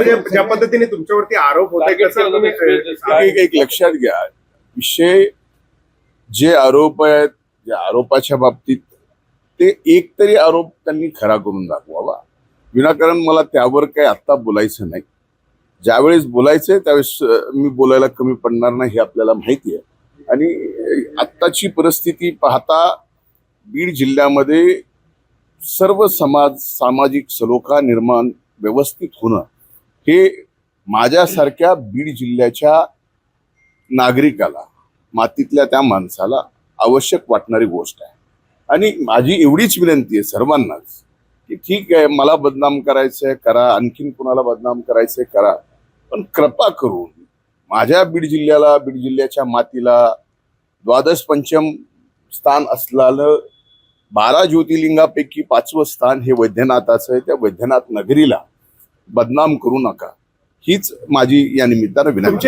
तुमच्यावर ज्या पद्धतीने तुमच्यावरती आरोप होत आहे कसं तुम्ही एक लक्षात घ्या, विषय जे आरोप आहेत, ज्या आरोपाच्या बाबतीत ते एक तरी आरोप त्यांनी खरा करून दाखवावा. विनाकारण मला त्यावर काही आत्ता बोलायचं नाही. ज्यावेळेस बोलायचंय त्यावेळेस मी बोलायला कमी पडणार नाही हे आपल्याला माहिती आहे. आणि आत्ताची परिस्थिती पाहता बीड जिल्ह्यामध्ये सर्व सामाजिक सलोखा निर्माण व्यवस्थित होणं हे माझ्यासारख्या बीड जिल्ह्याच्या नागरिकाला, मातीतल्या त्या माणसाला आवश्यक वाटणारी गोष्ट आहे. आणि माझी एवढीच विनंती आहे सर्वांनाच की ठीक आहे, मला बदनाम करायचंय करा, आणखीन कुणाला बदनाम करायचंय करा, पण कृपा करून माझ्या बीड जिल्ह्याला, बीड जिल्ह्याच्या मातीला द्वादश पंचम स्थान असलेलं 12 ज्योतिर्लिंगापैकी 5वं स्थान हे वैद्यनाथाचं आहे. त्या वैद्यनाथ नगरीला बदनाम करू नका हीच माझी या निमित्तानं विनंती.